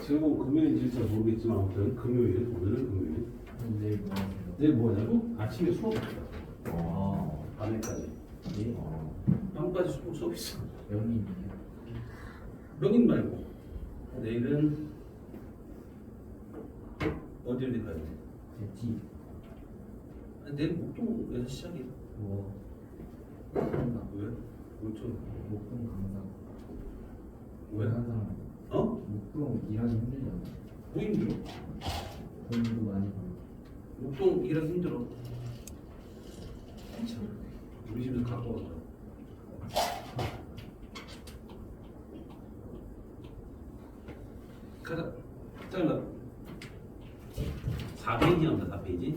지금 금요일인지 잘 모르겠지만 아무튼 금요일, 오늘은 금요일. 내일 뭐 하세요? 내일 뭐냐고? 아침에 수업 있다. 아, 밤에까지. 예? 밤까지 수업 있어. 명인이요? 명인 말고 내일은 어디를 가야 돼? 제 내일 목동에서 시작이야. 뭐 한다. 왜? 목동 목동 강사. 왜? 항상 어? 목동 일하기 힘들잖아. 뭐 힘들어? 돈도 많이 벌고. 목동 일하기 힘들어. 괜찮아. 우리 집에서 가까워서. 가자. 잠깐만. 4페이지 나온다. 4페이지.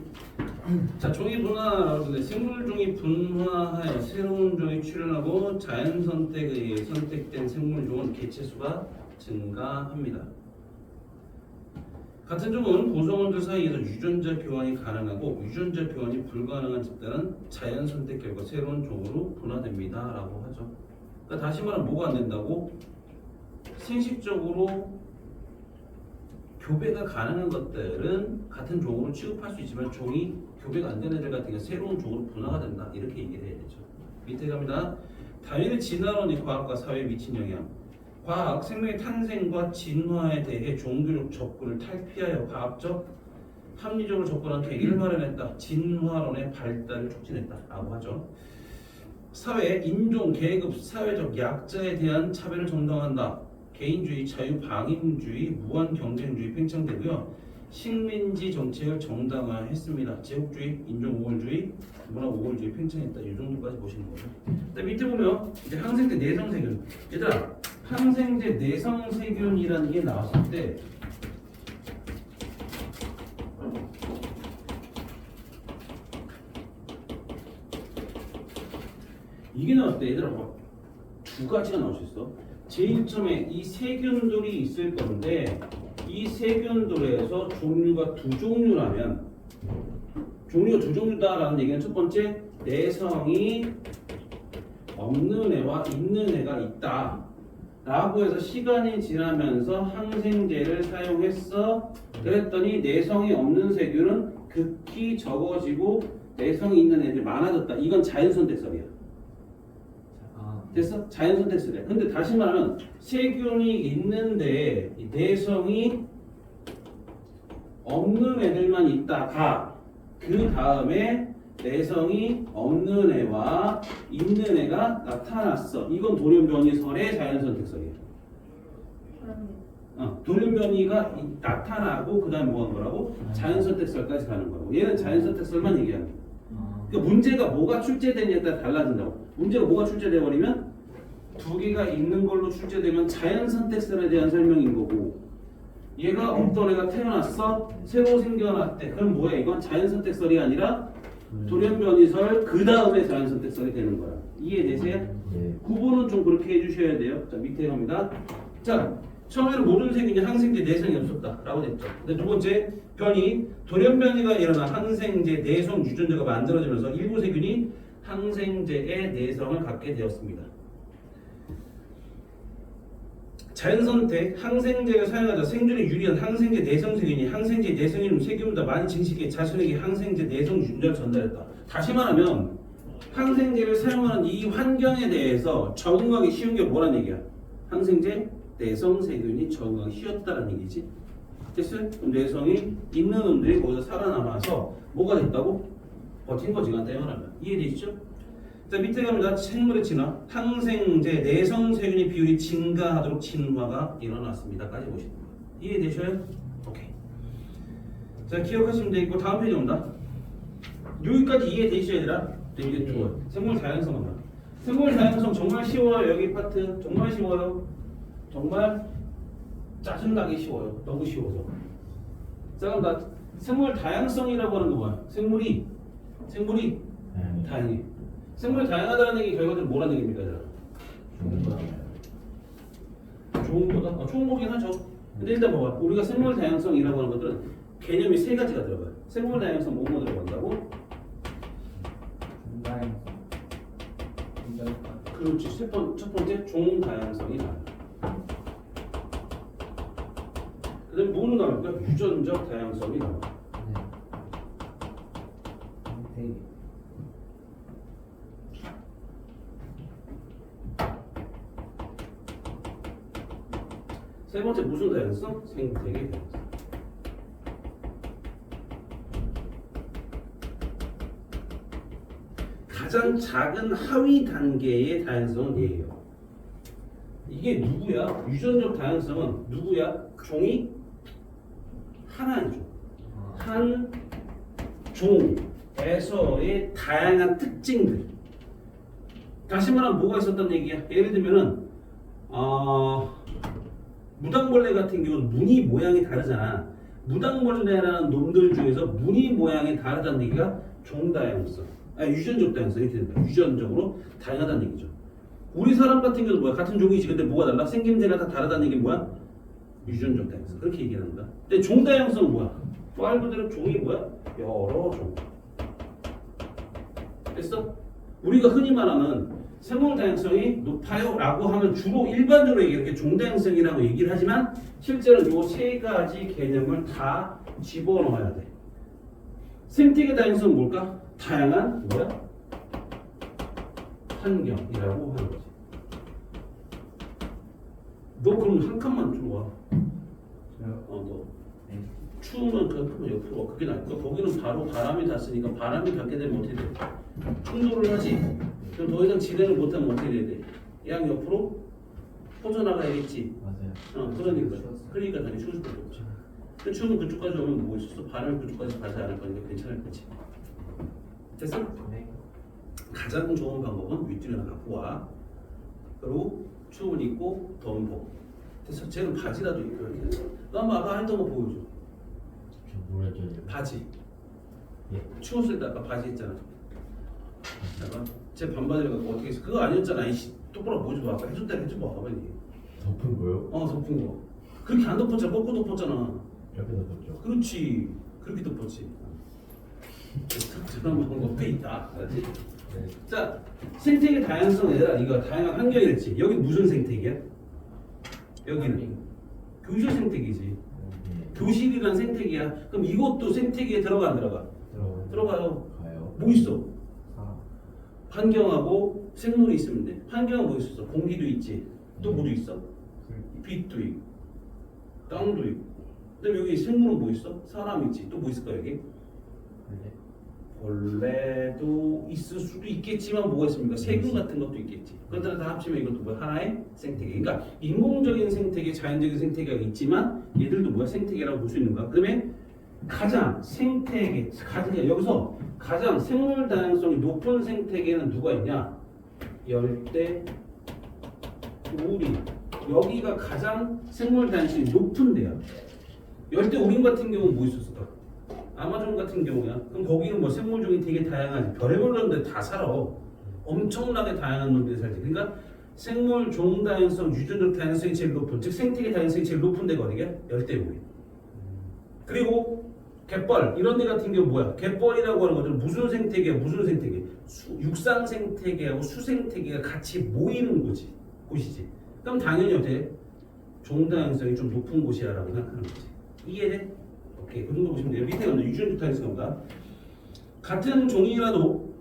자, 종이 분화라고 하는데 생물 종이 분화하여 새로운 종이 출현하고 자연 선택에 의해 선택된 생물 종은 개체수가 증가합니다. 같은 종은 구성원들 사이에서 유전자 교환이 가능하고 유전자 교환이 불가능한 집단은 자연 선택 결과 새로운 종으로 분화됩니다. 라고 하죠. 그러니까 다시 말하면 뭐가 안 된다고? 생식적으로 교배가 가능한 것들은 같은 종으로 취급할 수 있지만 종이 교배가 안 되는 애들 같은 경우 새로운 종으로 분화가 된다. 이렇게 얘기를 해야 되죠. 밑에 갑니다. 다윈의 진화론이 과학과 사회에 미친 영향. 과학, 생명의 탄생과 진화에 대해 종교적 접근을 탈피하여 과학적, 합리적으로 접근한 계기를 마련했다. 진화론의 발달을 촉진했다. 라고 하죠. 사회, 인종, 계급, 사회적 약자에 대한 차별을 정당화한다. 개인주의, 자유방임주의, 무한경쟁주의 팽창되고요. 식민지 정책을 정당화했습니다. 제국주의, 인종우월주의, 문화우월주의 팽창했다. 이 정도까지 보시는 거죠. 밑에 보면 이제 항생제 내성세균. 얘들아, 항생제 내성세균이라는 게 나왔을 때 이게 나왔을 때 얘들아 두 가지가 나올 수 있어. 제일 처음에 이 세균들이 있을 건데 이 세균들에서 종류가 두 종류라면 종류가 두 종류다라는 얘기는 첫 번째 내성이 없는 애와 있는 애가 있다 라고 해서 시간이 지나면서 항생제를 사용했어. 그랬더니 내성이 없는 세균은 극히 적어지고 내성이 있는 애들이 많아졌다. 이건 자연선택설이야. 됐어? 자연선택설이야. 근데 다시 말하면 세균이 있는데 내성이 없는 애들만 있다가 그 다음에 내성이 없는 애와 있는 애가 나타났어. 이건 돌연변이설의 자연선택설이야. 돌연변이가 나타나고 그 다음에 뭐 하는 거라고? 자연선택설까지 가는 거라고. 얘는 자연선택설만 얘기하는 거야. 그러니까 문제가 뭐가 출제되냐에 따라 달라진다고. 문제가 뭐가 출제돼 버리면 두 개가 있는 걸로 출제되면 자연선택설에 대한 설명인 거고 얘가 없던 애가 태어났어? 새로 생겨났대. 그럼 뭐야? 이건 자연선택설이 아니라 돌연변이설 그 다음에 자연선택설이 되는 거야. 이해되세요? 예. 구분은 좀 그렇게 해주셔야 돼요. 자, 밑에 갑니다. 자, 처음에는 모든 세균이 항생제 내성이 없었다라고 됐죠. 근데 두 번째 변이 돌연변이가 일어나 항생제 내성 유전자가 만들어지면서 일부 세균이 항생제의 내성을 갖게 되었습니다. 자연선택, 항생제를 사용하자 생존에 유리한 항생제 내성 세균이 항생제 내성이 있는 세균보다 많이 증식해 자신에게 항생제 내성 유전자를 전달했다. 다시 말하면 항생제를 사용하는 이 환경에 대해서 적응하기 쉬운 게 뭐란 얘기야? 항생제 내성 세균이 적응하기 쉬웠다는 얘기지. 됐어요? 내성이 있는 놈들이 거기서 살아남아서 뭐가 됐다고? 버틴 거지, 간단하면. 이해되시죠? 자, 밑에 갑니다. 생물의 진화. 항생제 내성 세균의 비율이 증가하도록 진화가 일어났습니다까지 보시는 거예요. 이해되셔요? 오케이. 자, 기억하시면 되겠고 다음 페이지 온다. 여기까지 이해되시죠, 얘들아? 되게 좋아요. 생물 다양성 한다. 생물 다양성 정말 쉬워요. 여기 파트 정말 쉬워요. 정말 짜증나게 쉬워요. 너무 쉬워서. 자, 그럼 나 생물 다양성이라고 하는 거 뭐야? 생물이 다양해. 생물이 다양하다는 얘기 결과적으로 뭐라는 얘기입니까? 좋은 거다? 좋은 거긴 하죠. 근데 일단 봐봐. 우리가 생물 다양성이라고 하는 것들은 개념이 세 가지가 들어가요. 생물 다양성 뭐뭐 들어간다고? 그렇지. 첫 번째 종 다양성이 다르다. 그다음에 뭐는 나올까? 유전적 다양성이 나와. 네. 세 번째 무슨 다양성? 생태계 다양성. 가장 작은 하위 단계의 다양성은 얘예요. 이게 누구야? 유전적 다양성은 누구야? 종이 하나의 종. 한 종에서의 다양한 특징들. 다시 말하면 뭐가 있었단 얘기야? 예를 들면은 무당벌레 같은 경우는 무늬 모양이 다르잖아. 무당벌레라는 놈들 중에서 무늬 모양이 다르다는 얘기가 종다양성. 유전적 다양성 이렇게 된다. 유전적으로 다양하다는 얘기죠. 우리 사람 같은 경우는 뭐야? 같은 종이지. 근데 뭐가 달라? 생김새가 다 다르다는 얘기는 뭐야? 유전적 다양성. 그렇게 얘기합니다. 근데 종다양성은 뭐야? 말 그대로 종이 뭐야? 여러 종. 됐어? 우리가 흔히 말하는 생물 다양성이 높아요 라고 하면 주로 일반적으로 이렇게 종다양성이라고 얘기를 하지만 실제로는 이 세 가지 개념을 다 집어넣어야 돼. 생태계 다양성은 뭘까? 다양한 뭐야? 환경이라고 하는 거지. 너 그럼 한 칸만 들어와. 너 추우면 그 칸만 옆으로 와. 그게 나을까? 거기는 바로 바람이 닿으니까 바람이 닿게 되면 어떻게 돼? 충돌을 하지. 그럼 더 이상 진행을 못하면 어떻게 돼야 돼? 양 옆으로 퍼져나가야겠지. 맞아요. 그러니까 당연히 추울 수밖에 없죠. 근데 추우면 그쪽까지 오면 뭐 있었어? 바람이 그쪽까지 가지 않을 거니까 괜찮을 거지. 됐어? 네. 가장 좋은 방법은 윗줄이나 갖고 와. 그리고 추운 입고 더운 복. 됐어? 쟤는 바지라도 입고 이렇게. 너 한번 아까 했던 거 보여줘. 저 뭐였죠? 바지. 예. 추웠을 때 아까 바지 했잖아. 잠깐. 제 반바지를 갖고 어떻게 했어? 그거 아니었잖아. 이씨. 똑바로 보여줘 봐. 아까 해줄 때 해줘봐. 빨리. 덮은 거요? 덮은 거. 그렇게 안 덮었잖아. 뻗고 덮었잖아. 이렇게 덮었죠. 그렇지. 그렇게 덮었지. 저런 방법도 있다. 알았지? 네. 자, 생태계 다양성에 대한 이거 다양한 환경이 됐지. 여기 무슨 생태계야? 여기는 교실 생태계지. 네. 교실이란 생태계야. 그럼 이것도 생태계에 들어가 안 들어가? 들어가요. 가요. 뭐 있어? 사람. 환경하고 생물이 있으면 돼. 환경은 뭐 있었어? 공기도 있지. 또 뭐도 있어? 빛도 있고, 땅도 있고. 그다음에 여기 생물은 뭐 있어? 사람 있지. 또 뭐 있을까 여기? 벌레도 있을 수도 있겠지만 뭐가 있습니까? 세균 같은 것도 있겠지. 그것들을 다 합치면 이것도 뭐 하나의 생태계. 그러니까 인공적인 생태계, 자연적인 생태계가 있지만 얘들도 뭐야? 생태계라고 볼 수 있는 거야. 그다음에 가장 생태계, 여기서 가장 생물 다양성이 높은 생태계는 누가 있냐? 열대 우림. 여기가 가장 생물 다양성이 높은 데야. 열대 우림 같은 경우는 뭐 있었을까? 아마존 같은 경우야. 그럼 거기는 뭐 생물 중에 되게 다양하지. 별의별 놈들 다 살아. 엄청나게 다양한 놈들이 살지. 그러니까 생물 종 다양성, 유전적 다양성이 제일 높은, 즉 생태계 다양성이 제일 높은 데가 어디야? 열대우림. 그리고 갯벌 이런 데 같은 경우 뭐야? 갯벌이라고 하는 것들은 무슨 생태계야? 무슨 생태계? 육상 생태계하고 수 생태계가 같이 모이는 곳이지. 그럼 당연히 어때? 종 다양성이 좀 높은 곳이야라고 생각하는 거지. 이해돼? 오케이, 그 정도 보시면 돼요. 밑에 가면 유전적 다양성입니다. 같은 종이라도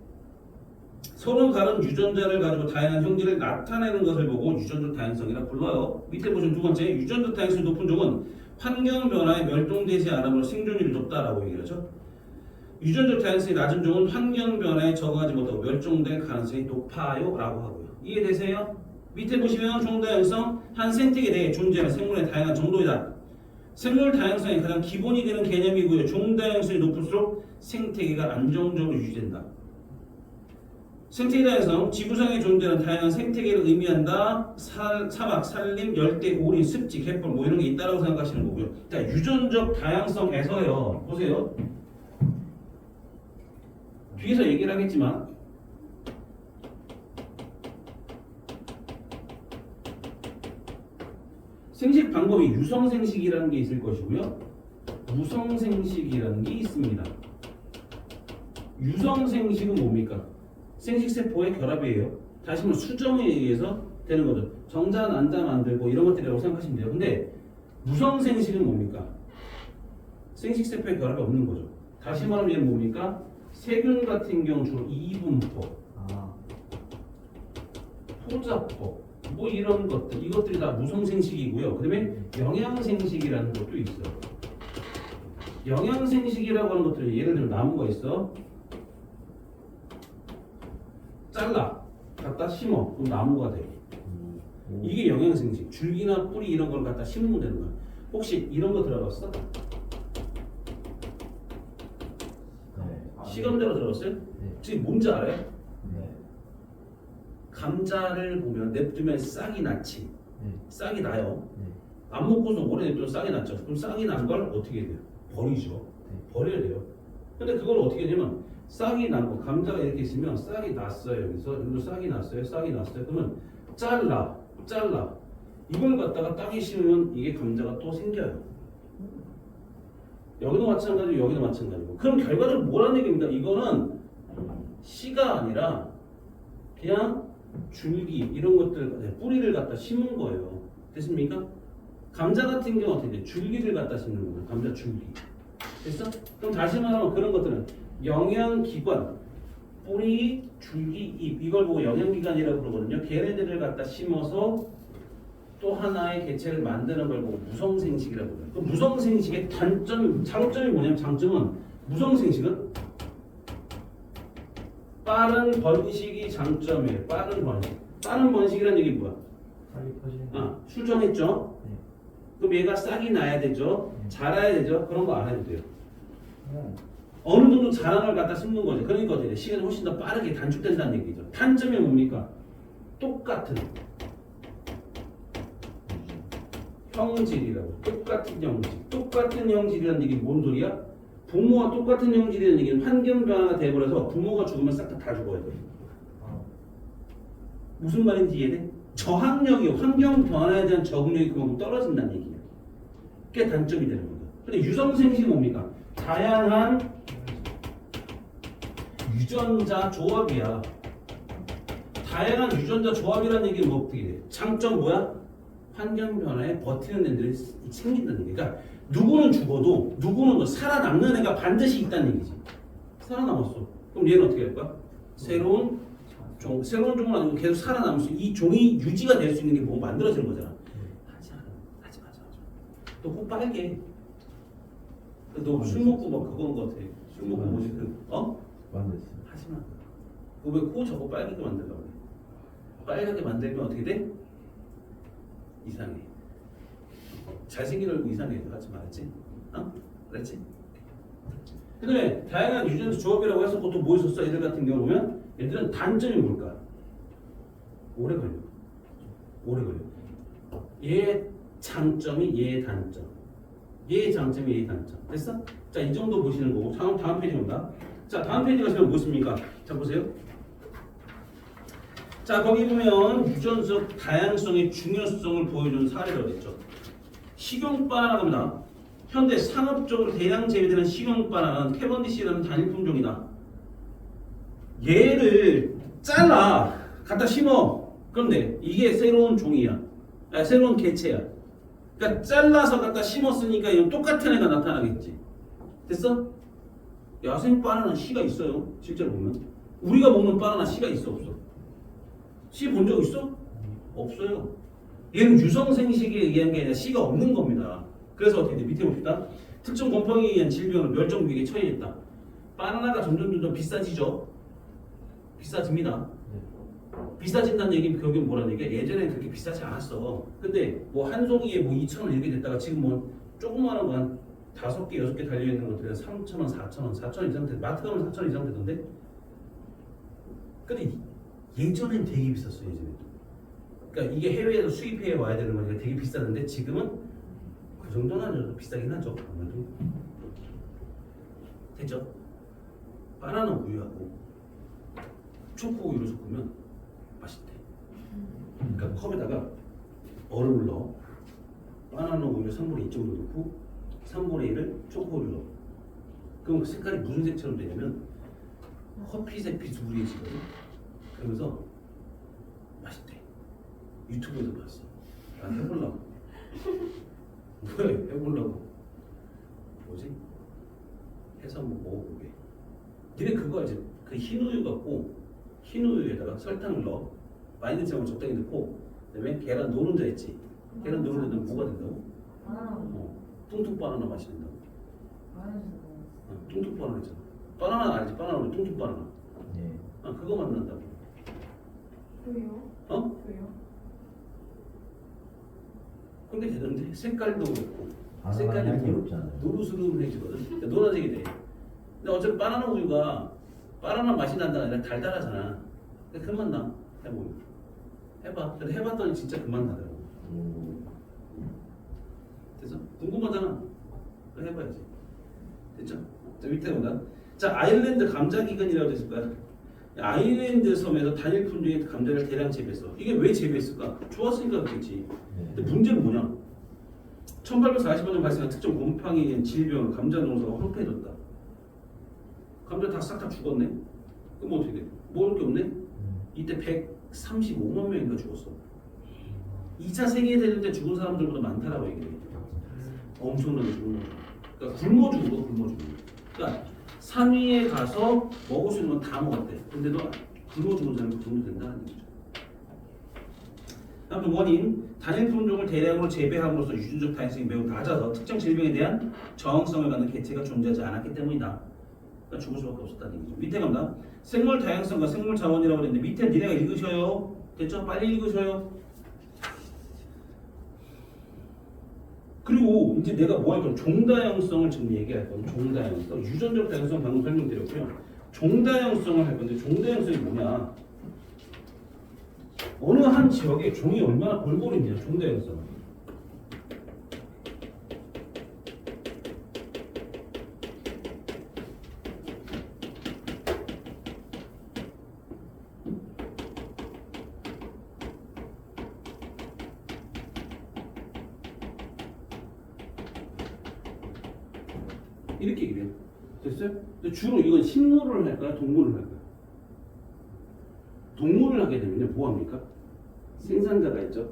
서로 다른 유전자를 가지고 다양한 형질을 나타내는 것을 보고 유전적 다양성이라 불러요. 밑에 보시면 두 번째, 유전적 다양성이 높은 종은 환경 변화에 멸종되지 않으므로 생존율이 높다라고 얘기를 하죠. 유전적 다양성이 낮은 종은 환경 변화에 적응하지 못하고 멸종될 가능성이 높아요 라고 하고요. 이해되세요? 밑에 보시면 종 다양성, 한 생태계 내에 존재하는 생물의 다양한 정도이다. 생물 다양성이 가장 기본이 되는 개념이고요. 종 다양성이 높을수록 생태계가 안정적으로 유지된다. 생태계 다양성, 지구상에 존재하는 다양한 생태계를 의미한다. 사막, 산림, 열대, 오리, 습지, 갯벌 뭐 이런 게 있다라고 생각하시는 거고요. 자, 유전적 다양성에서요. 보세요. 뒤에서 얘기를 하겠지만 생식 방법이 유성생식이라는 게 있을 것이고요. 무성생식이라는 게 있습니다. 유성생식은 뭡니까? 생식세포의 결합이에요. 다시 말해 수정에 의해서 되는 거죠. 정자, 난자 만들고 이런 것들이라고 생각하시면 돼요. 근데 무성생식은 뭡니까? 생식 세포의 결합이 없는 거죠. 다시 말하면 얘는 뭡니까? 세균 같은 경우 주로 이분포, 아, 포자포 뭐 이런 것들 이것들이 다 무성생식이고요. 그다음에 영양생식이라는 것도 있어요. 영양생식이라고 하는 것들은 예를 들어 나무가 있어. 잘라 갖다 심어 그럼 나무가 돼. 이게 영양생식. 줄기나 뿌리 이런 걸 갖다 심으면 되는 거야. 혹시 이런 거 들어봤어? 네. 시감자로 들어봤어요? 네. 지금 뭔지 알아요? 네. 감자를 보면 냅두면 싹이 났지. 네. 싹이 나요. 네. 안 먹고서 오래 냅두면 싹이 났죠. 그럼 싹이 난 걸 어떻게 해야 돼요? 버리죠. 네. 버려야 돼요. 근데 그걸 어떻게 하냐면 싹이 난 거, 감자가 이렇게 있으면 싹이 났어요. 여기도 싹이 났어요. 싹이 났어요. 그러면 잘라. 이걸 갖다가 땅에 심으면 이게 감자가 또 생겨요. 여기도 마찬가지고 여기도 마찬가지고. 그럼 결과적으로 뭐라는 얘기입니까? 이거는 씨가 아니라 그냥 줄기 이런 것들 뿌리를 갖다 심은 거예요. 됐습니까? 감자 같은 경우 어떻게 돼? 줄기를 갖다 심는 거예요. 감자 줄기. 됐어? 그럼 다시 말하면 그런 것들은 영양기관, 뿌리, 줄기, 잎 이걸 보고 영양기관이라고 그러거든요. 걔네들을 갖다 심어서 또 하나의 개체를 만드는 걸 보고 무성생식이라고 해요. 그 무성생식의 장점이 뭐냐면 장점은 무성생식은 빠른 번식이 장점이에요. 빠른 번식. 빠른 번식이라는 얘기 뭐야? 빨리 퍼지는. 수정했죠? 네. 그럼 얘가 싹이 나야 되죠? 자라야 되죠? 그런 거 안 해도 돼요. 네. 어느 정도 자란 걸 갖다 심는 거죠. 그러니까 어떻게 돼? 시간이 훨씬 더 빠르게 단축된다는 얘기죠. 단점이 뭡니까? 똑같은 형질이라고. 똑같은 형질. 똑같은 형질이라는 얘기는 뭔 소리야? 부모와 똑같은 형질이라는 얘기는 환경 변화가 돼버려서 부모가 죽으면 싹 다 죽어야 돼. 아, 무슨 말인지 이해돼? 저항력이 환경 변화에 대한 적응력이 그만큼 떨어진다는 얘기야. 그게 단점이 되는 거야. 근데 유성생식이 뭡니까? 다양한 유전자 조합이야. 다양한 유전자 조합이라는 얘기는 뭐 어떻게 돼? 장점 뭐야? 환경 변화에 버티는 애들이 생긴다는 얘기. 그러니까 누구는 죽어도 누구는 뭐 살아남는 애가 반드시 있다는 얘기지. 살아남았어. 그럼 얘는 어떻게 할까? 새로운 종은 아니고 계속 살아남을 수, 이 종이 유지가 될 수 있는 게 뭐 만들어지는 거잖아. 하지 마. 너 꼭 빨개. 너술 먹고 막 그건 거 같아. 술 먹고 뭐지 만들었어요. 하지 마. 그왜코 저거 빨갛게 만들려고 그래? 빨갛게 만들면 어떻게 돼? 이상해. 잘생긴 얼굴 이상해. 하지 말았지? 그랬지? 그다음에 다양한 유전자 조합이라고 해서 그것도 뭐 있었어? 얘들 같은 경우 보면 얘들은 단점이 뭘까? 오래 걸려. 얘 장점이 얘 단점. 얘 장점이 얘 단점. 됐어? 자, 이 정도 보시는 거고. 다음 페이지 온다. 자, 다음 페이지 가시면 무엇입니까? 자, 보세요. 자, 거기 보면 유전적 다양성의 중요성을 보여주는 사례가 있죠. 식용바나나가 니다 현대 상업적으로 대량 재배되는 식용바나나는 캐번디시라는 단일품종이다. 얘를 잘라 갖다 심어. 그런데 이게 새로운 종이야. 새로운 개체야. 그러니까 잘라서 갖다 심었으니까 이건 똑같은 애가 나타나겠지. 됐어? 야생 바나나 씨가 있어요. 실제로 보면 우리가 먹는 바나나 씨가 있어 없어? 씨 본 적 있어? 없어요. 얘는 유성생식에 의한 게 아니라 씨가 없는 겁니다. 그래서 어떻게 돼? 밑에 봅시다. 특정 곰팡이에 의한 질병을 멸종 위기에 처해졌다. 바나나가 점점 비싸지죠. 비싸집니다. 비싸진다는 얘기는 결국은 뭐라는 얘기야? 예전에는 그렇게 비싸지 않았어. 근데 뭐 한 송이에 뭐 2,000원 이렇게 됐다가 지금 뭐 조그마한 거 한 5개, 6개 달려있는 것들이 3,000원, 4,000원 이상 돼. 마트 가면 4,000원 이상 되던데? 근데 예전엔 되게 비쌌어, 예전에도. 그러니까 이게 해외에서 수입해 와야 되는 거니까 되게 비쌌는데 지금은 그 정도는 아니어도 비싸긴 하죠. 아무래도. 됐죠? 바나나 우유하고 초코 우유를 섞으면 맛있대. 그러니까 컵에다가 얼음을 넣어. 바나나 우유를 3분의 2 정도 넣고 3분의 1을 초코 우유를 넣어. 그럼 그 색깔이 무슨 색처럼 되냐면 커피색 비스무리해지거든. 그러면서 맛있대. 유튜브에서 봤어. 난 해보려고. 왜 해보려고? 뭐지? 해서 한번 먹어보게. 니네 그거 알지? 그 흰우유 갖고 흰우유에다가 설탕을 넣어. 많이 넣지 말고 적당히 넣고 그다음에 계란 노른자 있지? 계란 노른자 넣으면 뭐가 된다고? 뚱뚱 바나나 맛이 된다고. 뚱뚱 바나나 있잖아. 바나나 알지? 바나나 뚱뚱 바나나. 네. 그거 만난다고. 왜요? 어? 왜요? 그게 되는데 색깔도 그렇고 바나나 향이 없잖아요. 노르스름해지거든. 노란색이 돼. 근데 어차피 바나나 우유가 바나나 맛이 난다가 아니라 달달하잖아. 근데 그 맛 나. 해보면. 해봐. 근데 해봤더니 진짜 그 맛 나더라고. 됐어? 궁금하잖아. 그럼 해봐야지. 됐죠? 자, 밑에 보다. 자, 아일랜드 감자 기근이라고 됐을 거야. 아일랜드 섬에서 단일 품종의 감자를 대량 재배했어. 이게 왜 재배했을까? 좋았으니까 그렇겠지. 근데 문제는 뭐냐? 1845년 발생한 특정 곰팡이 질병 감자 농사가 황폐해졌다. 감자 다 싹 다 죽었네. 그럼 어떻게 돼? 먹을 게 없네? 이때 135만 명인가 죽었어. 2차 세계대전 때 죽은 사람들보다 많다라고 얘기해. 엄청나게 죽은 거. 그러니까 굶어 죽은 거, 굶어 죽은 거. 그러니까 산 위에 가서 먹을 수 있는 건 다 먹었대. 근데도 굶어 죽은 사람이 그 정도 된다는 얘기죠. 아무튼 원인, 단일 품종을 대량으로 재배함으로써 유전적 다양성이 매우 낮아서 특정 질병에 대한 저항성을 갖는 개체가 존재하지 않았기 때문이다. 그러니까 죽을 수밖에 없었다는 얘기죠. 밑에 갑니다. 생물 다양성과 생물 자원이라고 그랬는데 밑에 니네가 읽으셔요. 됐죠? 빨리 읽으셔요. 그리고 이제 내가 뭐 할 거야? 종다양성을 지금 얘기할 거야. 종다양성. 유전적 다양성 방금 설명드렸고요. 종다양성을 할 건데 종다양성이 뭐냐? 어느 한 지역에 종이 얼마나 골고루 있냐? 종다양성은. 이렇게 얘기해요. 됐어요? 근데 주로 이건 식물을 할까요? 동물을 할까요? 동물을 하게 되면 뭐 합니까? 생산자가 있죠.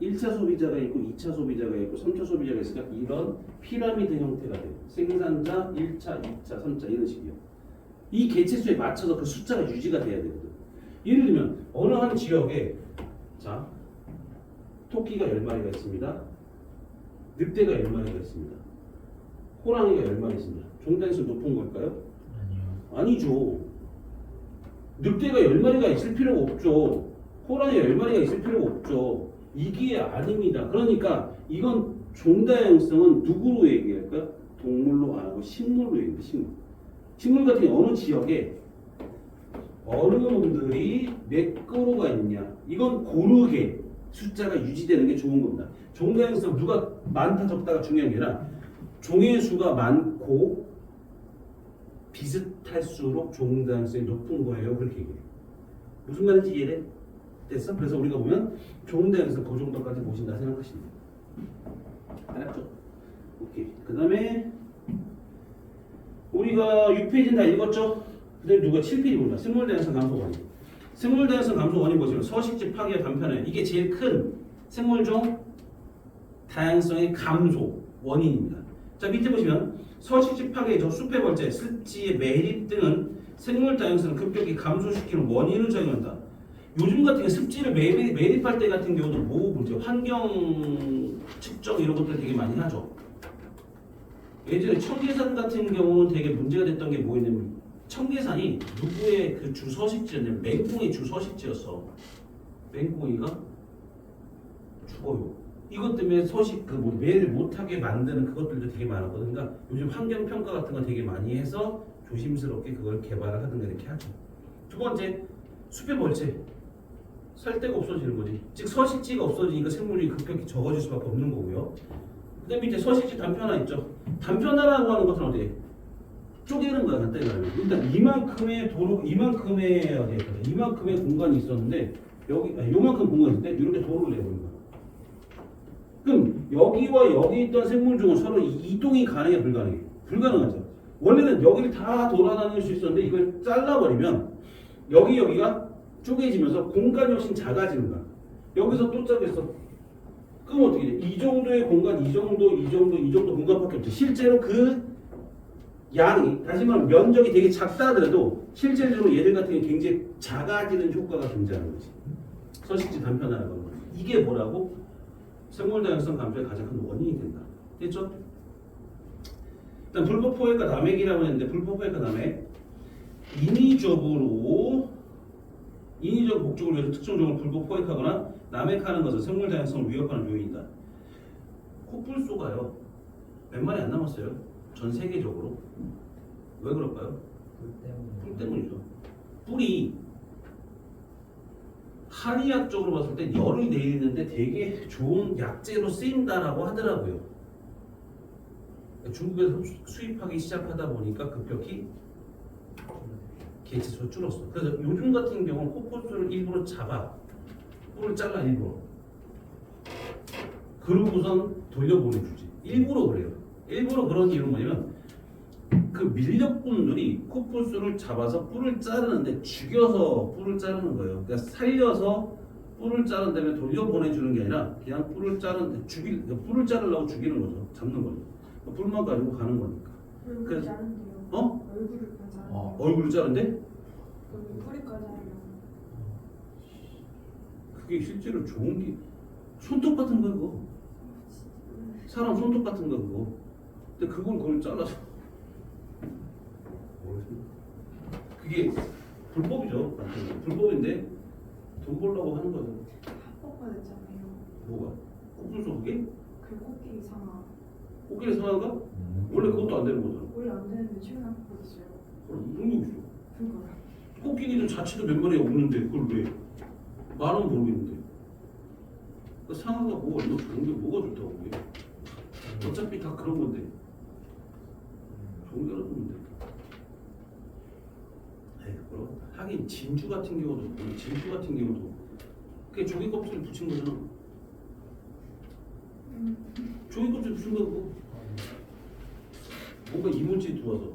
1차 소비자가 있고 2차 소비자가 있고 3차 소비자가 있으니까 이런 피라미드 형태가 돼요. 생산자 1차, 2차, 3차 이런 식이요. 이 개체수에 맞춰서 그 숫자가 유지가 돼야 되거든. 예를 들면 어느 한 지역에 자 토끼가 10마리가 있습니다. 늑대가 10마리가 있습니다. 호랑이가 10마리 있습니다. 종단수 높은 걸까요? 아니요. 아니죠. 늑대가 10마리가 있을 필요가 없죠. 호랑이가 10마리가 있을 필요가 없죠. 이게 아닙니다. 그러니까 이건 종다양성은 누구로 얘기할까요? 동물로 안 하고 식물로 얘기해요. 식물. 식물 같은 경우 어느 지역에 어느 놈들이 몇 그루가 있냐. 이건 고르게 숫자가 유지되는 게 좋은 겁니다. 종다양성 누가 많다 적다가 중요한 게 아니라 종의 수가 많고 비슷할수록 종다양성이 높은 거예요. 그렇게 얘기해요. 무슨 말인지 이해돼? 됐어? 그래서 우리가 보면 종다양성 그 정도까지 보신다 생각하시면 돼요. 알았죠? 오케이. 그 다음에 우리가 6페이지는 다 읽었죠? 그 다음에 누가 7페이지 볼까? 생물다양성 감소 원인. 생물다양성 감소 원인 보시면 서식지 파괴와 단편화예요. 이게 제일 큰 생물종 다양성의 감소 원인입니다. 자 밑에 보시면 서식지 파괴죠. 숲의 벌채, 습지의 매립 등은 생물 다양성을 급격히 감소시키는 원인을 작용한다. 요즘 같은 경우 습지를 매립할 때 같은 경우도 뭐 문제, 환경 측정 이런 것들 되게 많이 하죠. 예전에 청계산 같은 경우는 되게 문제가 됐던 게 뭐였냐면 청계산이 누구의 그 주 서식지였냐면 맹꽁이 주 서식지였어. 맹꽁이가 죽어요. 이것 때문에 매를 못하게 만드는 그것들도 되게 많았거든요. 그러니까 요즘 환경 평가 같은 거 되게 많이 해서 조심스럽게 그걸 개발을 하든가 이렇게 하죠. 두 번째, 숲의 벌채. 살 데가 없어지는 거지. 즉 서식지가 없어지니까 생물이 급격히 적어질 수밖에 없는 거고요. 그다음에 밑에 서식지 단편화 있죠. 단편화라고 하는 것은 어디? 쪼개는 거야 간단히 말하면. 일단 이만큼의 도로, 이만큼의 어디 이만큼의 공간이 있었는데 요만큼 공간이 있는데 이렇게 도로를 내버린 거야. 그럼 여기와 여기 있던 생물종은 서로 이동이 가능해 불가능해? 불가능하죠. 원래는 여기를 다 돌아다닐 수 있었는데 이걸 잘라버리면 여기가 쪼개지면서 공간이 훨씬 작아지는 거야. 여기서 또 쪼개서 그럼 어떻게 돼? 이 정도의 공간, 이 정도 공간밖에 없죠. 실제로 그 양이, 다시 말하면 면적이 되게 작다 하더라도 실제적으로 얘들 같은 경우 굉장히 작아지는 효과가 존재하는 거지. 서식지 단편화라고 하는 거지. 이게 뭐라고? 생물 다양성 감소의 가장 큰 원인이 된다. 됐죠? 일단 불법 포획과 남획이라고 했는데 불법 포획과 남획 인위적 목적을 위해서 특정 종을 불법 포획하거나 남획하는 것은 생물 다양성을 위협하는 요인이다. 코뿔소가요 몇 마리 안 남았어요. 전 세계적으로. 왜 그럴까요? 뿔 때문이죠. 뿔이 한의학적으로 봤을 때 열을 내리는데 되게 좋은 약재로 쓰인다라고 하더라고요. 중국에서 수입하기 시작하다 보니까 급격히 개체수가 줄었어. 그래서 요즘 같은 경우는 코뿔소를 일부러 잡아 뿔을 잘라 일부러 그러고선 돌려보내주지. 일부러 그래요. 일부러 그런 이유는 뭐냐면 그 밀렵꾼들이 코뿔소를 잡아서 뿔을 자르는데 죽여서 뿔을 자르는 거예요. 그러니까 살려서 뿔을 자른 다음에 돌려보내주는 게 아니라 그냥 뿔을 자르는데 뿔을 자르려고 죽이는 거죠. 잡는 거죠. 뿔만 가지고 가는 거니까. 얼굴 그래서- 자른대요. 어? 얼굴을 자르는. 얼굴을 자른데? 그럼 뿌리까지 하려고. 그게 실제로 좋은 게 손톱 같은 거 그거. 사람 손톱 같은 거 그거. 근데 그걸 잘라서 그게 불법이죠. 불법인데 돈 벌려고 하는 거죠. 합법화 됐잖아요. 뭐가? 코뿔소 그게? 그 코끼리 상아. 코끼리 상한가? 원래 그것도 안 되는 거잖아. 원래 안 되는데 최근에 합법됐어요. 그럼 이런 거 있어. 그거요. 코끼리는 자체도 몇 마리가 없는데 그걸 왜? 말은 모르겠는데. 그 상어가 뭐가 이거 좋은 게 뭐가 좋다고 그게? 어차피 다 그런 건데. 좋은 게 하나도 없는데. 에이 그럼 하긴 진주 같은 경우도 그게 조개 껍질 붙인 거잖아. 조개 껍질 붙인 거고. 뭔가 이물질이 들어와서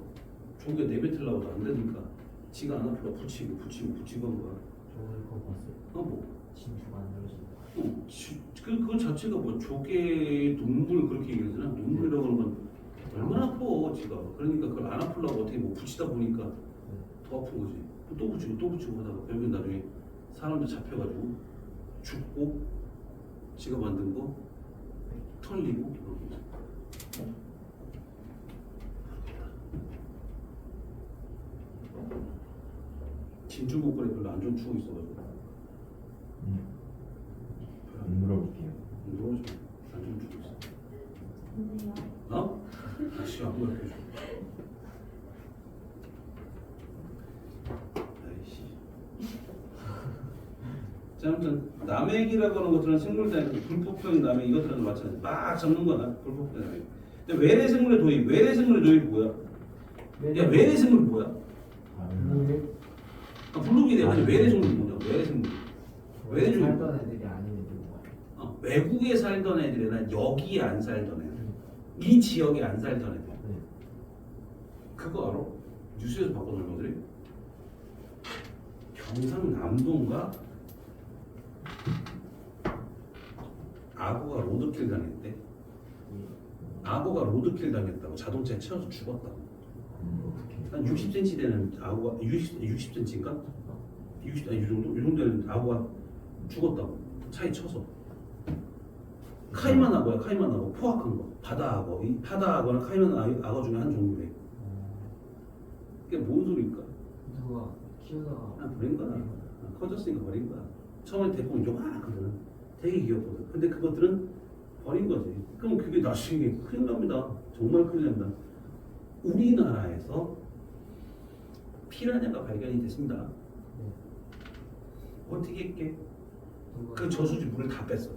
조개 내뱉으려고도 안 되니까 지가 안 아프다 붙이고 한 거야. 저거 봤어요. 뭐? 진주가 안 들어진다. 그 자체가 뭐 조개 동물 그렇게 얘기하잖아. 동물이라고 하는 건 얼마나 아파 지가. 그러니까 그걸 안 아프려고 어떻게 뭐 붙이다 보니까 더 아픈 거지. 또 붙이고 하다가 결국엔 나중에 사람들 잡혀가지고 죽고 지가 만든 거 털리고 그런 거지. 진주 목걸이 별로 안 좋은 추억이 있어가지고 안 물어볼게요. 물어보지 안 좋은 추억이 있어. 근데요. 어? 다시 안 물어볼게. 아이씨. 자, 아무튼 남획이라고 하는 것들은 생물다양 불법형 남획 이것들은 마찬가지. 막 잡는 거나 불법형 남획. 근데 외래생물의 도입, 외래생물의 도입 뭐야? 야 외래생물 뭐야? 블록이 돼. 아니 외래생물 뭐냐? 외래생물. 외래생물. 살던 애들이 아닌 애들 뭐야? 외국에 살던 애들이나 여기에 안 살던 애들. 이 지역에 안 살던 애들. 그거 알아? 뉴스에서 봤거든 얼마들이. 경상남도인가? 악어가 로드킬 당했대. 악어가 로드킬 당했다고 자동차에 치여서 죽었다고. 한 60cm 되는 악어가 60cm인가? 60 아니 이 정도 되는 악어가 죽었다고 차에 쳐서. 카이만 악어야. 카이만 악어 포악한 거. 바다 악어. 이 바다 악어나 카이만 악어 중에 한 종류래. 그게 뭔 소리일까? 누가 키우다가 버린 거야. 커졌으니까 버린 거야. 처음에 데리고 요만하거든. 되게 귀엽거든. 근데 그것들은 버린 거지. 그럼 그게 나중에 큰일 납니다. 정말 큰일 납니다. 우리나라에서 피라냐가 발견이 됐습니다. 어떻게 했게? 그 저수지 물을 다 뺐어.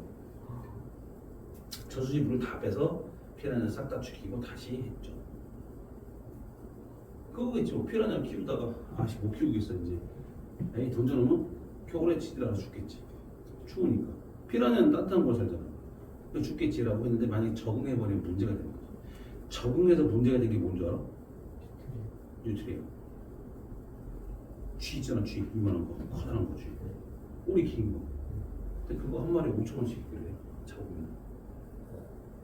저수지 물을 다 빼서 피라냐 싹 다 죽이고 다시 했죠. 그거겠지. 뭐 피라냐 키우다가 아씨 못 키우겠어 이제. 에이 던져놓으면 겨울에 지들아서 죽겠지. 추우니까. 피라냐는 따뜻한 곳 살잖아. 죽겠지라고 했는데 만약에 적응해버리면 문제가 되는 거지. 적응해서 문제가 된 게 뭔지 알아? 뉴트리아. 쥐 있잖아. 쥐 이만한 거. 커다란 거 쥐. 꼬리 긴 거. 근데 그거 한 마리에 5,000원씩 그래. 적응면.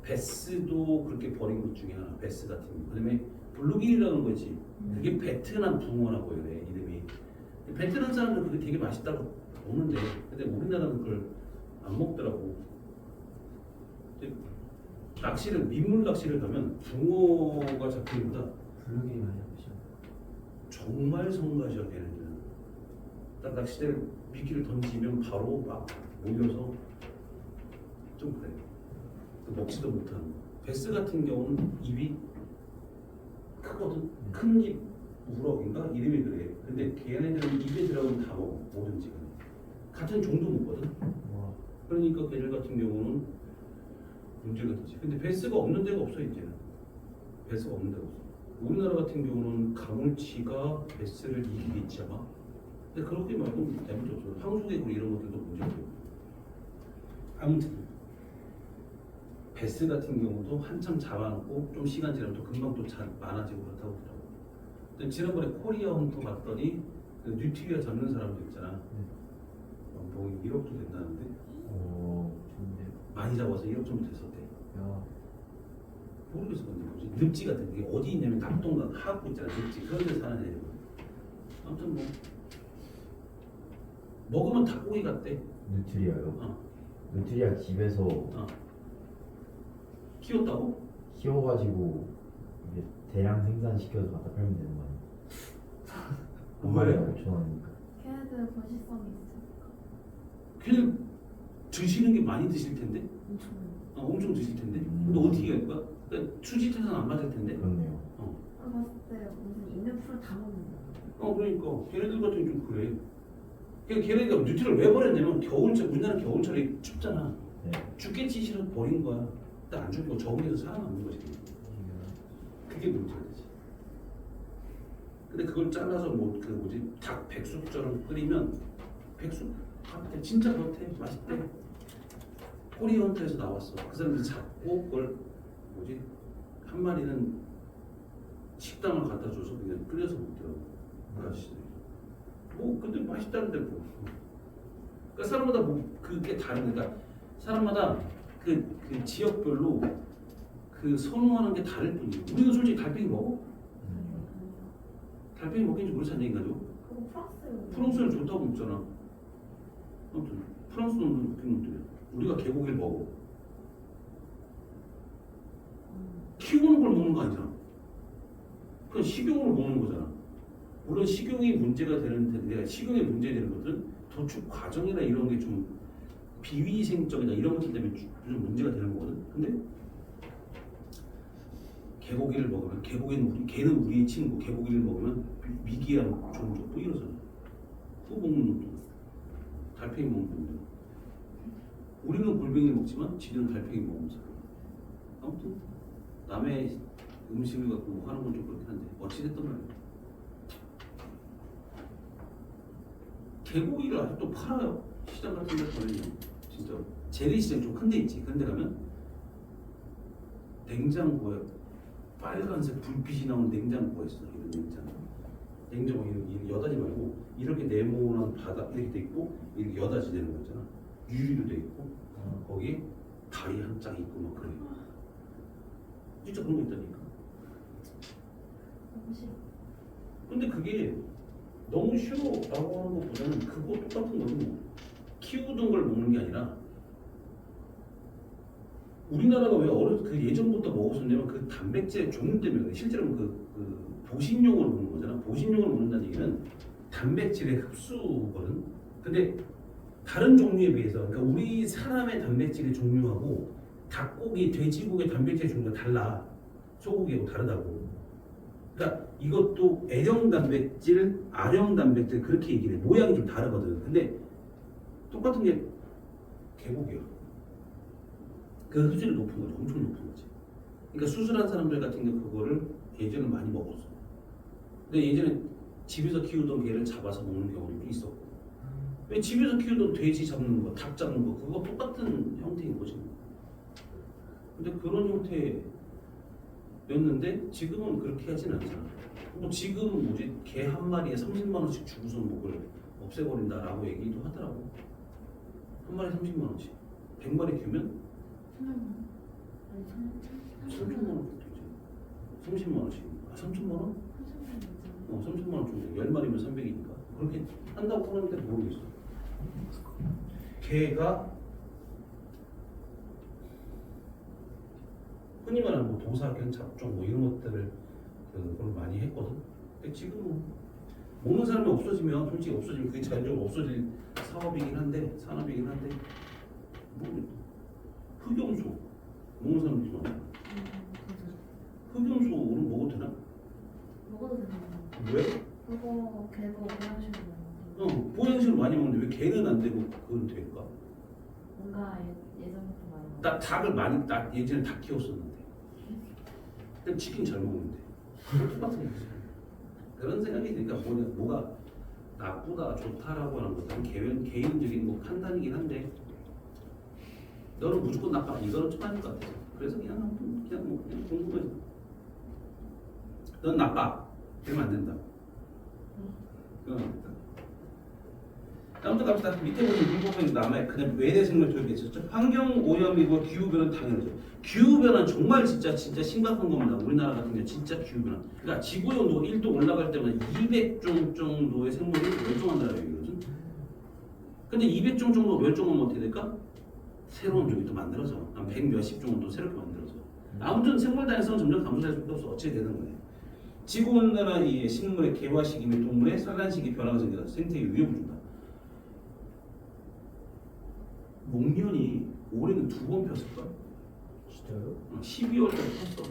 베스도 그렇게 버린 것 중에 하나. 베스 같은 거. 그다음에 블루길이라는 거지. 그게 베트남 붕어라고 그래 이름이. 베트남 사람들 그게 되게 맛있다고 먹는데, 근데 우리나라는 그걸 안 먹더라고. 근데 낚시를 민물 낚시를 가면 붕어가 잡히는 거다. 블루길이 많이 아프죠. 정말 성가셔 걔네들은. 딱 낚시대를 미끼를 던지면 바로 막 몰려서 좀 그래. 먹지도 못하는 거. 베스 같은 경우는 입이 크거든. 큰 입 우럭인가 이름이 그래. 근데 걔네들은 입에 들어가면 다 먹어. 뭐든지 간에. 같은 종도 먹거든. 와. 그러니까 걔들 같은 경우는 문제가 되지. 근데 베스가 없는 데가 없어 이제는. 베스가 없는 데가 없어. 우리나라 같은 경우는 가물치가 베스를 이기겠지 아마. 근데 그렇게 말고 대문제 없어. 황소개구리 이런 것들도 문제가 되고. 아무튼 베스 같은 경우도 한참 잡아놓고 좀 시간 지나면 또 금방 또 잘 많아지고 그렇다고 하더라고. 근데 지난번에 코리아 헌터 봤더니 그 뉴트리아 잡는 사람들 있잖아. 연봉이 1억도 된다는데 오, 좋은데요. 많이 잡아서 1억 정도 됐었대. 야, 모르겠어 근데 뭐지? 늪지 같은 게 어디 있냐면 낙동강 하구 있잖아. 늪지 그런 데 사는 애들. 아무튼 뭐 먹으면 닭고기 같대. 누트리아요? 어. 누트리아 집에서 키웠다고? 키워가지고 이게 대량 생산시켜서 갖다 팔면 되는 거 아니에요? 한 왜? 마리에 5,000원이니까. 걔네들 번식성이 있으니까. 걔는 드시는 게 많이 드실 텐데? 엄청. 엄청 드실 텐데? 근데 어떻게 할 거야? 그러니까 수지태산 안 맞을 텐데? 그렇네요. 아, 봤을 때 무슨 있는 풀을 다 먹는 거. 그러니까 걔네들 같은 좀 그래. 그러니까 걔네가 뉴트리를 왜 버렸냐면 겨울철 우리나라 겨울철에 춥잖아. 네. 죽겠지 싫어 버린 거야. 근데 안 죽고 적응해서 살아남는 거지. 그게 문제가 되지. 근데 그걸 잘라서 뭐 그 뭐지 닭 백숙처럼 끓이면 백숙 같아. 진짜 그렇대. 맛있대. 코리아헌터에서 나왔어. 그 사람들이 잡고 그걸 뭐지 한 마리는 식당을 갖다 줘서 그냥 끓여서 먹더라고. 그 아저씨들이. 뭐 근데 맛있다는데 뭐. 그러니까 사람마다 뭐 그게 다른 거니까 사람마다 그 지역별로 그 선호하는 게 다를 뿐이에요. 우리는 솔직히 달팽이 먹어? 달팽이 먹긴지 모르지 않냐 인가죠? 그거 프랑스. 프랑스는 좋다고 먹잖아. 아무튼 프랑스 놈들은 웃긴 놈들이야. 우리가 개고기를 먹어. 키우는 걸 먹는 거 아니잖아. 그건 식용으로 먹는 거잖아. 물론 식용이 문제가 되는데 내가 식용이 문제되는 것들은 도축 과정이나 이런 게 좀 비위생적이나 이런 것들 때문에 좀 문제가 되는 거거든. 근데 개고기를 먹으면 걔는 우리의 친구. 개고기를 먹으면 미기한 종족 또 이러잖아. 또 먹는 놈도 달팽이 먹는 놈도. 우리는 골뱅이를 먹지만 지들은 달팽이 먹으면서. 아무튼 남의 음식을 갖고 뭐 하는 건 좀 그렇긴 한데 어찌됐든 말이야. 개고기를 아직도 팔아요. 시장 같은 데 가면요. 진짜 재래시장 좀 큰 데 있지. 그런 데 가면 냉장고에 빨간색 불빛이 나오는 냉장고가 있어. 이런 냉장고 이렇게 여닫이 말고 이렇게 네모난 바닥 이렇게 돼 있고 이렇게 여닫이 되는 거 있잖아. 유리로 돼 있고 거기에 다리 한 장 있고 막 그래. 진짜 그런 거 있다니까. 너무 싫어. 근데 그게 너무 싫어라고 하는 것보다는 그거 똑같은 거지 뭐. 키우던 걸 먹는 게 아니라 우리나라가 왜 그 예전부터 먹었었냐면 그 단백질 종류 때문에 그래. 실제로는 그 보신용으로 먹는 거잖아. 보신용으로 먹는다는 얘기는 단백질의 흡수거든. 근데 다른 종류에 비해서 그러니까 우리 사람의 단백질의 종류하고 닭고기, 돼지고기의 단백질의 종류가 달라. 소고기하고 다르다고. 그러니까 이것도 L형 단백질, R형 단백질 그렇게 얘기해. 모양이 좀 다르거든. 근데 똑같은 게 개고기야. 그 흡수율이 높은 거지. 엄청 높은 거지. 그러니까 수술한 사람들 같은 게 그거를 예전에 많이 먹었어. 근데 예전에 집에서 키우던 개를 잡아서 먹는 경우도 있었고. 왜 집에서 키우던 돼지 잡는 거, 닭 잡는 거 그거 똑같은 형태인 거지. 근데 그런 형태였는데 지금은 그렇게 하진 않잖아. 뭐 지금 뭐지 개 한 마리에 30만 원씩 주고서 목을 없애버린다라고 얘기도 하더라고. 한 마리 30만 원씩. 100마리 키우면 아니 3천만 원 정도 되지. 30만 원씩. 아 3천만 원? 30만 원 정도. 10마리면 300이니까. 그렇게 한다고 하는데 모르겠어. 걔가 흔히 말하는 뭐 도사견, 잡종 뭐 이런 것들을 그걸 많이 했거든. 근데 지금은 먹는 사람이 없어지면 솔직히 없어지면 그게 자연적으로 없어질 사업이긴 한데 산업이긴 한데 뭐 흑염소 먹는 사람들이 많아. 흑염소는 먹어도 되나? 먹어도 되나? 왜? 그거 개고 보양식으로 보양식으로 많이 먹는데 왜 개는 안 되고 그건 될까? 뭔가 예전부터 많이 먹어. 나 닭을 많이 나 예전에 닭 키웠었는데 근데 치킨 잘 먹는데 똑같은 거지. 그런 생각이 드니까 뭐가 나쁘다 좋다라고 하는 것들은 개인적인 뭐 판단이긴 한데 너는 무조건 나빠 이거는 좀 아닌 것 같아. 그래서 그냥 궁금해서 넌 나빠 이러면 안 된다. 그러면 안 된다. 다음부터 갑시다. 밑에 보면 문법에 남아요. 그냥 외래 생물 교육이 있었죠. 환경 오염이고 기후 변화는 당연하죠. 기후 변화는 정말 진짜 심각한 겁니다. 우리나라 같은 경우 진짜 기후 변화. 그러니까 지구 온도가 1도 올라갈 때마다 200종 정도의 생물이 멸종한다는 얘기거든. 근데 200종 정도 멸종하면 어떻게 될까? 새로운 종이 또 만들어져. 한 100 몇십 종은 또 새롭게 만들어져. 아무튼 생물 다양성은 점점 감소할 수밖에 없어. 어찌 되는 거예요. 지구 온난화 이 식물의 개화 시기 및 동물의 산란 시기 변화가 생겨서 생태계 위협을 준다. 목련이 올해는 2번 폈을까? 진짜요? 12월 달에 폈어.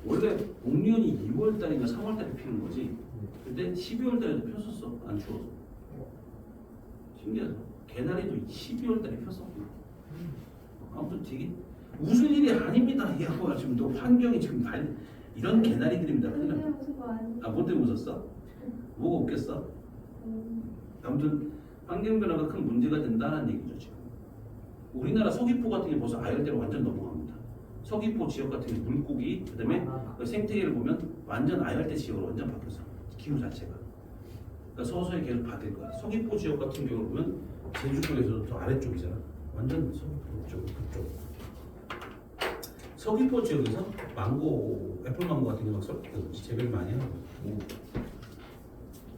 원래 목련이 2월 달인가 3월 달에 피는 거지. 근데 12월 달에도 폈었어. 안 추워서. 신기하죠? 개나리도 12월 달에 폈어. 아무튼 되게 웃을 일이 아닙니다. 이 하고가 지금 너 환경이 지금 이런 개나리들입니다. 큰일 나. 무슨 거 아니야? 뭐 때문에 웃었어? 뭐가 웃겠어? 아무튼 환경 변화가 큰 문제가 된다는 얘기죠 지금. 우리나라 서귀포 같은 게 벌써 아열대로 완전 넘어갑니다. 서귀포 지역 같은 게 물고기 그다음에 그 생태계를 보면 완전 아열대 지역으로 완전 바뀌었어. 기후 자체가. 그러니까 서서히 계속 바뀔 거야. 서귀포 지역 같은 경우를 보면 제주 쪽에서도 더 아래쪽이잖아. 완전 서귀포 쪽 그쪽. 서귀포 지역에서 망고, 애플 망고 같은 게 막 재배를 많이 하고.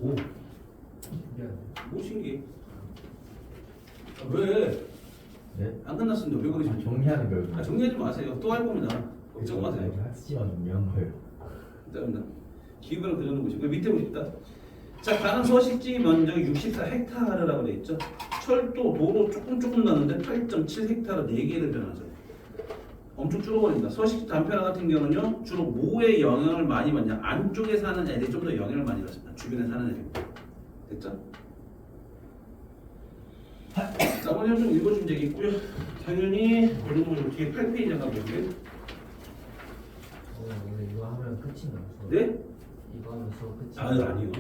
오. 신기하네. 뭐 신기해? 왜? 네? 안 끝났습니다. 왜 그러시죠? 정리하는 거예요. 정리하지 마세요. 또 할 겁니다. 걱정 마세요. 학습지만 정리한 거예요. 일단 기후변화 그려놓은 곳이 그 밑에 보십시다. 자, 가는 서식지 면적이 64헥타르라고 돼 있죠. 철도, 도로 조금 나는데 8.7헥타르 4개를 변하죠. 엄청 줄어버린다. 서식지 단편화 같은 경우는요 주로 뭐에 영향을 많이 받냐? 안쪽에 사는 애들이 좀 더 영향을 많이 받습니다. 주변에 사는 애들. 됐죠? 나머지는 좀 읽어준 적이 있고요. 당연히 이런 거 뒤에 8페이지 가보면 원래 이거 하면 끝인가요? 수업? 네? 이거 하면 수업 끝이? 아니요.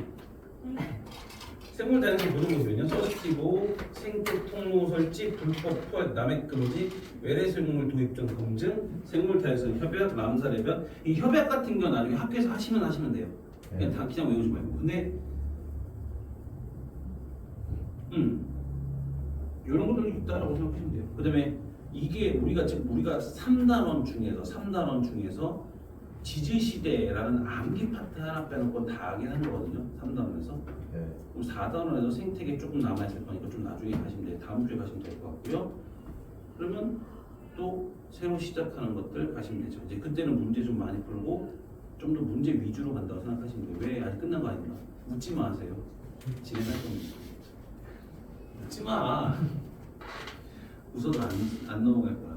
생물 다양성 모든 모습은요. 서식지보, 생태 통로 설치, 불법 포획, 남획 금지, 외래 생물 도입 전 검증, 생물 다양성 협약, 남사 대변. 이 협약 같은 건 나중에 학교에서 하시면 돼요. 그냥 네. 그냥 외우지 말고. 근데 이런 것들이 있다라고 생각하시면 돼요. 그다음에 이게 우리가 3단원 중에서 지즈 시대라는 암기 파트 하나 빼놓고 다 하긴 하는 거거든요. 3단원에서. 네. 그럼 4단원에서 생태계 조금 남아있을 거니까 좀 나중에 가시면 돼요. 다음 주에 가시면 될 것 같고요. 그러면 또 새로 시작하는 것들 가시면 되죠. 이제 그때는 문제 좀 많이 풀고 좀 더 문제 위주로 간다고 생각하시면 돼요. 왜 아직 끝난 거 아닙니까? 묻지 마세요. 진행할 겁니다. 묻지 마. 웃어도 안 넘어갈 거야.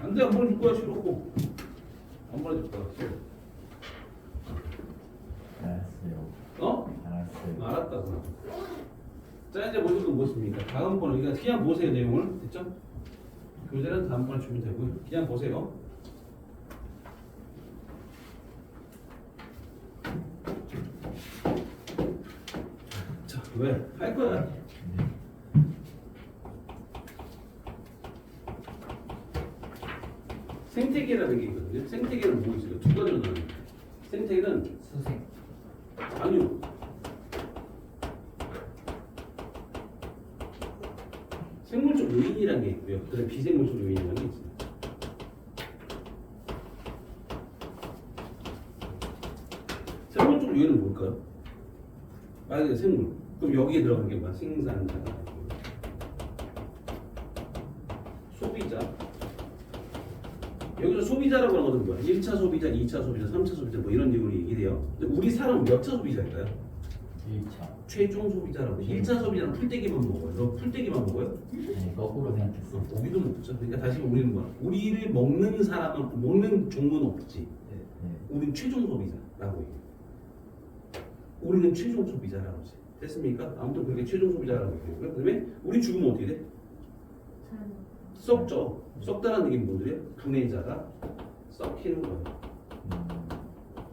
안 돼, 안 보내줄 거야, 싫고. 안 보내줄 거야. 알았어요. 어? 알았어요. 알았다고. 자, 이제 모든 건 무엇입니까? 다음번에 그냥 보세요, 내용을. 됐죠? 교재는 다음번에 주면 되고요. 그냥 보세요. 자, 왜? 할 거야. 생태계라는 게 있거든요. 생태계는 뭐 있어요? 두 가지로 나눕니다. 생태계는 수생. 아니요. 생물적 요인이라는 게 있고요. 그다음에 비생물적 요인이라는 게 있어요. 생물적 요인은 뭘까요? 만약에 생물. 그럼 여기에 들어간 게 뭐야? 생산자, 소비자. 여기서 소비자라고 하는 것은 뭐야? 1차 소비자, 2차 소비자, 3차 소비자 뭐 이런 식으로 얘기돼요. 근데 우리 사람은 몇 차 소비자일까요? 1차. 최종 소비자라고. 1차 소비자는 풀떼기만 먹어요. 너 풀떼기만 먹어요? 네, 거꾸로 생각했어. 고기도 먹죠. 그러니까 다시 우리는 뭐야? 우리를 먹는 사람은 먹는 종류는 없지. 네. 우리는 최종 소비자라고 얘기해. 우리는 최종 소비자라고 하지. 됐습니까? 아무튼 그렇게 최종 소비자라고 얘기하고요. 그다음에 우리 죽으면 어떻게 돼? 잘 썩죠. 썩다라는 얘기는 뭐들이야? 분해자가 썩히는 거예요.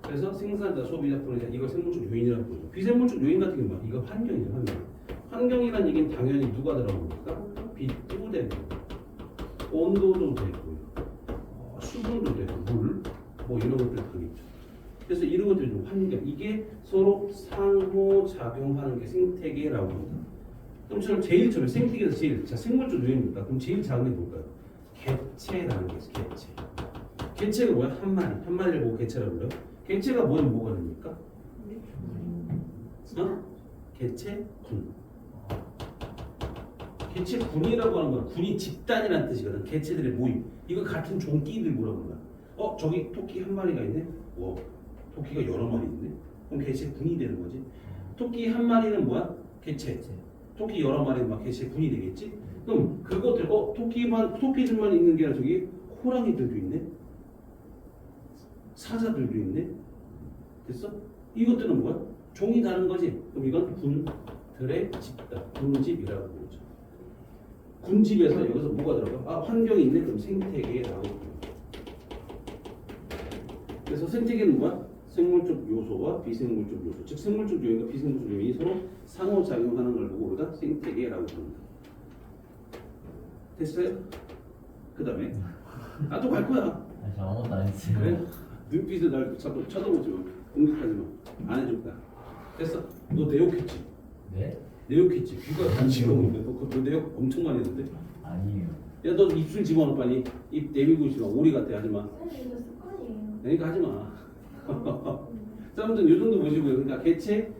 그래서 생산자, 소비자, 분해자 이걸 생물적 요인이라고 부르죠. 비생물적 요인 같은 게 뭐야? 이거 환경이죠. 환경. 환경이라는 얘기는 당연히 누가 들어가는 겁니까? 빛도 되고 온도도 되고 수분도 되고 물 뭐 이런 것들 들어있죠. 그래서 이런 것들이 좀 환경 이게 서로 상호작용하는 게 생태계라고 합니다. 그럼 저는 제일 처음에 생태계에서 제일 자 생물적 요인입니까? 그럼 제일 작은 게 뭘까요? 개체라는 게 있어요. 개체. 개체가 뭐야? 한 마리를 보고 개체라고 그래요. 개체가 뭐면 뭐가 됩니까? 개체군. 개체군이라고 하는 건 군이 집단이라는 뜻이거든. 개체들의 모임. 이거 같은 종끼들 뭐라고 하는 거야? 저기 토끼 한 마리가 있네. 토끼가 여러 마리 있네. 그럼 개체군이 되는 거지. 토끼 한 마리는 뭐야? 개체. 토끼 여러 마리는 막 개체군이 되겠지. 그럼 그것들 토끼들만 있는 게 아니라 저기 호랑이들도 있네. 사자들도 있네. 됐어? 이것들은 뭐야? 종이 다른 거지. 그럼 이건 군들의 집단, 군집이라고 부르죠. 군집에서 여기서 뭐가 들어가? 환경이 있네. 그럼 생태계라고 부르죠. 그래서 생태계는 뭐야? 생물적 요소와 비생물적 요소, 즉 생물적 요인과 비생물적 요인이 서로 상호작용하는 걸 보고 우리가 생태계라고 부릅니다. 됐어요? 그 다음에 나도 갈 거야. 저 아무것도 안 했어요. 그래? 눈빛을 날 자꾸 쳐다보지 마. 공격하지 마. 안 해줄 거야. 됐어? 너 내욕했지? 네? 내욕했지? 귀가 안 시끄러운데 너 내욕 엄청 많이 했는데? 아니에요. 야 너 입술 집어넣어 빨리. 입 내밀고 있지 마. 오리 같아 하지 마. 선생님 이거 습관이에요. 그러니까 하지 마. 자, 아무튼 이 정도 보시고요. 그러니까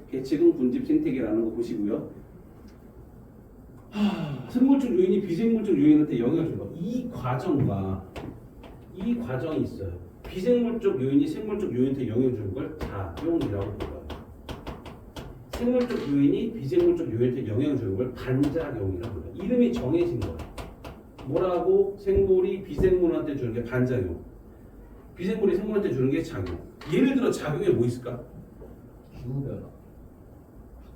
개체군, 군집, 생태계라는 거 보시고요. 생물적 요인이 비생물적 요인한테 영향을 주는 거. 이 과정이 있어요. 비생물적 요인이 생물적 요인한테 영향을 주는 걸 작용이라고 불러요. 생물적 요인이 비생물적 요인한테 영향을 주는 걸 반작용이라고 불러요. 이름이 정해진 거예요. 뭐라고? 생물이 비생물한테 주는 게 반작용. 비생물이 생물한테 주는 게 작용. 예를 들어 작용에 뭐 있을까? 기후변화.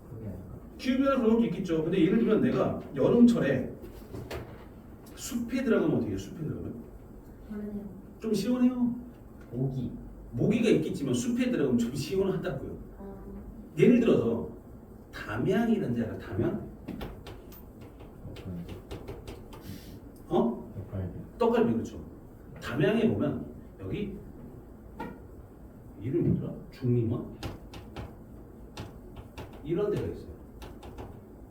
그게 아닐까? 기후변화 그런 것도 있겠죠. 근데 예를 들면 내가 여름철에 숲에 들어가면 어떻게 해요? 숲에 들어가면? 원래는 좀 시원해요. 모기가 있겠지만 숲에 들어가면 좀 시원하다고요. 예를 들어서 담양이라는 데 알아? 담양? 떡갈비 그렇죠. 담양에 보면 여기 이름이 뭐더라? 중림원? 이런 데가 있어요.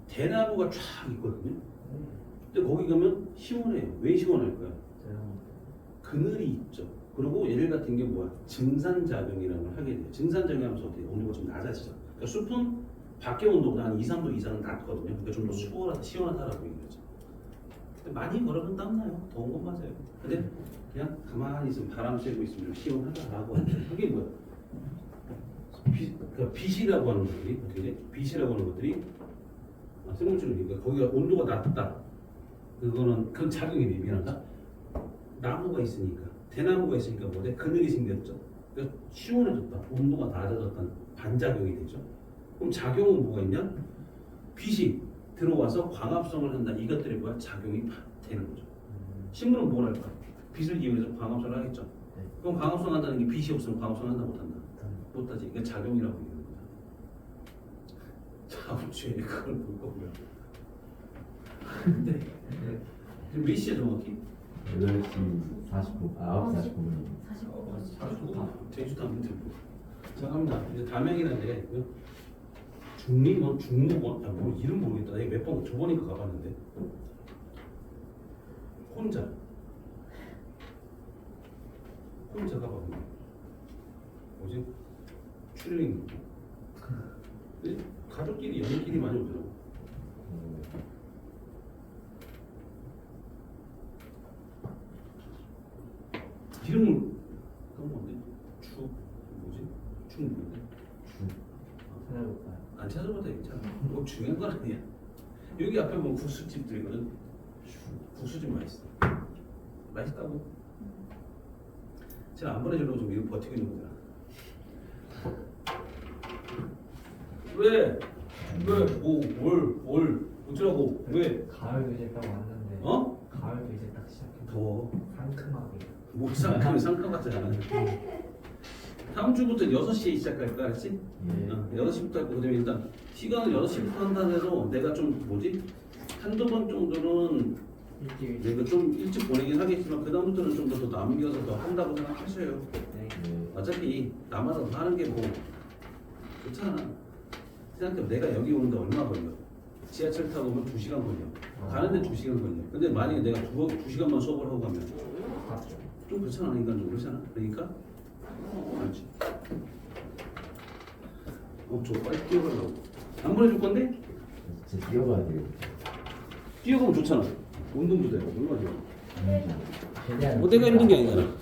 대나무가 쫙 있거든요. 근데 거기 가면 시원해요. 왜 시원할까요? 그늘이 있죠. 그리고 얘들 같은 게 뭐야? 증산작용이라는 걸 하게 돼요. 증산작용하면서 어떻게 온도가 좀 낮아지죠. 그러니까 숲은 밖의 온도보다 한 2, 3도 이상은 낮거든요. 그러니까 좀 더 시원하다라고 얘기하죠. 근데 많이 걸으면 땀나요. 더운 건 맞아요. 근데 그냥 가만히 있으면 바람 쐬고 있으면 좀 시원하다라고 하죠. 그게 뭐야? 그러니까 빛이라고 하는 것들이 어떻게 돼? 빛이라고 하는 것들이 생물질이니까 거기가 온도가 낮다. 그건 작용이 미미하다. 나무가 있으니까 대나무가 있으니까 뭐래? 그늘이 생겼죠. 그러니까 시원해졌다. 온도가 낮아졌다는 반작용이 되죠. 그럼 작용은 뭐가 있냐? 빛이 들어와서 광합성을 한다. 이것들이 뭐야? 작용이 되는 거죠. 식물은 뭘 할까? 빛을 이용해서 광합성을 하겠죠. 그럼 광합성 한다는 게 빛이 없으면 광합성 한다 못한다? 못하지. 이게 작용이라고 얘기하는 거야. 다음 주에 그걸 볼 거고요. 근데 지금 몇 시야 정확히? 8시 49분, 9시 49분. 49분. 제주도 안 들고. 자 갑니다. 이제 담양이라는 데가 있고요. 중림원, 중목원, 뭐 이름 모르겠다. 내가 몇 번 저번에 가봤는데 혼자가 봐. 뭐지? 추리닝. 가족끼리 연인끼리 많이 오더라고. 이름을 까먹었네. 뭐지? 축 누군데? 찾아볼까요? 안 찾아봐도 괜찮아. 뭐 중요한 건 아니야. 여기 앞에 보면 국수집들이거든. 국수집 맛있어. 맛있다고. 제가 안 보내주려고 좀 이거 버티고 있는 거잖아. 왜? 뭘 어쩌라고? 왜? 가을도 이제 딱 왔는데. 어? 가을도 이제 딱 시작했는데. 더워. 상큼하게. 뭐 상큼하잖아. 다음 주부터 6시에 시작할 거야, 알았지? 예. 6시부터 할 거거든. 일단 시간은 6시부터 한다고 해도 내가 좀 뭐지? 한두 번 정도는 일찍 내가 좀 일찍 보내긴 하겠지만 그 다음부터는 좀 더 남겨서 더 한다고 생각하셔요. 네. 어차피 남아서 더 하는 게 뭐 좋잖아. 생각해봐. 내가 여기 오는데 얼마 걸려? 지하철 타고 오면 2시간 걸려. 가는데 2시간 걸려. 근데 만약에 내가 2시간만 수업을 하고 가면 맞죠. 좀 그렇잖아. 인간적으로 그렇잖아. 그러니까 알지. 저 빨리 뛰어가려고. 안 보내줄 건데? 진짜 뛰어가야 돼요. 뛰어가면 좋잖아. 운동도 되고 얼마나 좋아. 최대한 내가 힘든 게 아니잖아.